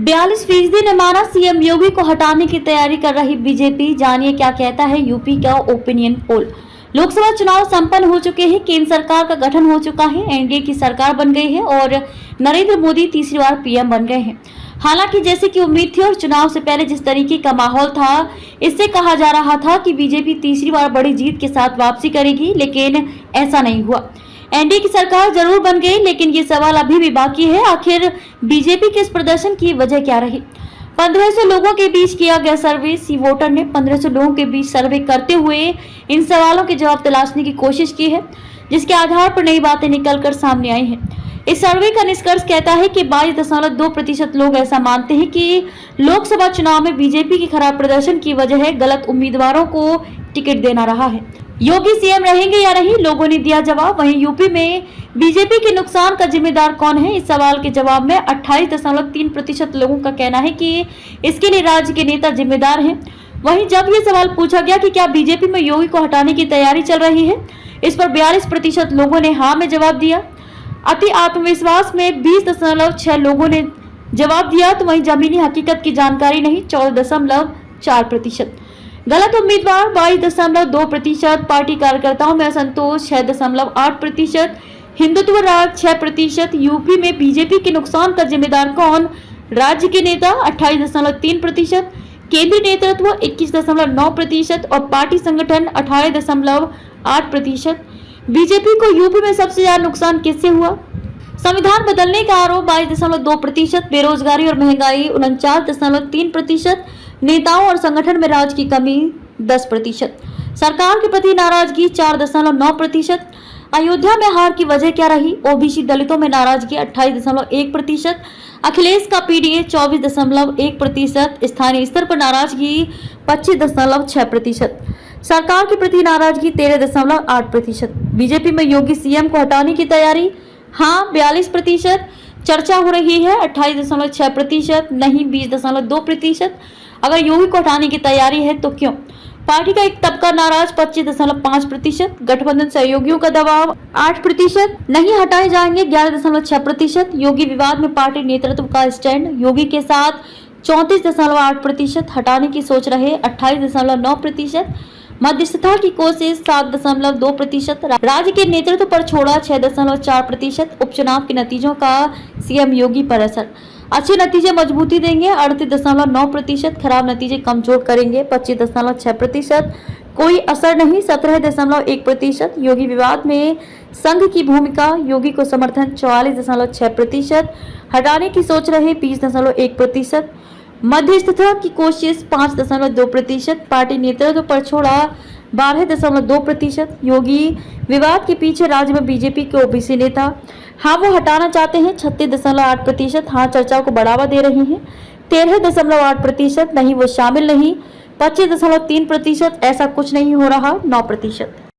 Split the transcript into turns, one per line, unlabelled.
42% ने माना सीएम योगी को हटाने की तैयारी कर रही बीजेपी। जानिए क्या कहता है यूपी का ओपिनियन पोल। लोकसभा चुनाव संपन्न हो चुके हैं, केंद्र सरकार का गठन हो चुका है, एनडीए की सरकार बन गई है और नरेंद्र मोदी तीसरी बार पीएम बन गए हैं। हालांकि जैसे कि उम्मीद थी और चुनाव से पहले जिस तरीके का माहौल था, इससे कहा जा रहा था कि बीजेपी तीसरी बार बड़ी जीत के साथ वापसी करेगी, लेकिन ऐसा नहीं हुआ। एनडीए की सरकार जरूर बन गई, लेकिन ये सवाल अभी भी बाकी है, आखिर बीजेपी के इस प्रदर्शन की वजह क्या रही। 1500 लोगों के बीच किया गया सर्वे। सी वोटर ने 1500 लोगों के बीच सर्वे करते हुए इन सवालों के जवाब तलाशने की कोशिश की है, जिसके आधार पर नई बातें निकलकर सामने आई हैं। इस सर्वे का निष्कर्ष कहता है कि 22.2% लोग ऐसा मानते हैं कि लोकसभा चुनाव में बीजेपी के खराब प्रदर्शन की वजह है गलत उम्मीदवारों को टिकट देना रहा है। योगी सीएम रहेंगे या नहीं, लोगों ने दिया जवाब। वहीं यूपी में बीजेपी के नुकसान का जिम्मेदार कौन है, इस सवाल के जवाब में 28.3% लोगों का कहना है कि इसके लिए राज्य के नेता जिम्मेदार हैं। वहीं जब ये सवाल पूछा गया कि क्या बीजेपी में योगी को हटाने की तैयारी चल रही है, इस पर 42% लोगों ने हाँ में जवाब दिया। अति आत्मविश्वास में 20.6 लोगों ने जवाब दिया, तो वहीं जमीनी हकीकत की जानकारी नहीं 14.4%। गलत उम्मीदवार 22.2%, पार्टी कार्यकर्ताओं में असंतोष 6.8%, हिंदुत्व राग 6%। यूपी में बीजेपी के नुकसान का जिम्मेदार कौन, राज्य के नेता 28.3%, केंद्रीय नेतृत्व 21.9% और पार्टी संगठन 18.8%। बीजेपी को यूपी में सबसे ज्यादा नुकसान किससे हुआ, संविधान बदलने का आरोप 22.2%, बेरोजगारी और महंगाई 49.3%, नेताओं और संगठन में राज की कमी 10%, सरकार के प्रति नाराजगी 4.9%, अयोध्या में हार की वजह क्या रही, ओबीसी दलितों में नाराजगी 28.1%, अखिलेश का पीडीए 24.1%, स्थानीय स्तर पर नाराजगी 25.6%, सरकार के प्रति नाराजगी 13.8%। बीजेपी में योगी सीएम को हटाने की तैयारी, हाँ 42%, चर्चा हो रही है 28.6%, नहीं 20.2%। अगर योगी को हटाने की तैयारी है तो क्यों, पार्टी का एक तबका नाराज 25.5%, गठबंधन सहयोगियों का दबाव 8%, नहीं हटाए जाएंगे 11.6%, योगी विवाद में पार्टी नेतृत्व का स्टैंड, योगी के साथ 34.8%, हटाने की सोच रहे 28.9%, मध्यस्थता की कोशिश 7.2%, राज्य के नेतृत्व पर छोड़ा 6.4%, उपचुनाव के नतीजों का सीएम योगी पर असर, अच्छे नतीजे मजबूती देंगे 38.9%, खराब नतीजे कमजोर करेंगे 25.6%, कोई असर नहीं 17.1%, योगी विवाद में संघ की भूमिका, योगी को समर्थन 44.6%, हटाने की सोच रहे 20.1%, मध्यस्थता की कोशिश 5.2%, पार्टी नेतृत्व पर छोड़ा 12.2%, योगी विवाद के पीछे राज्य में बीजेपी के ओबीसी नेता, हाँ वो हटाना चाहते हैं 36.8%, हाँ चर्चा को बढ़ावा दे रही हैं 13.8%, नहीं वो शामिल नहीं 25.3%, ऐसा कुछ नहीं हो रहा 9%।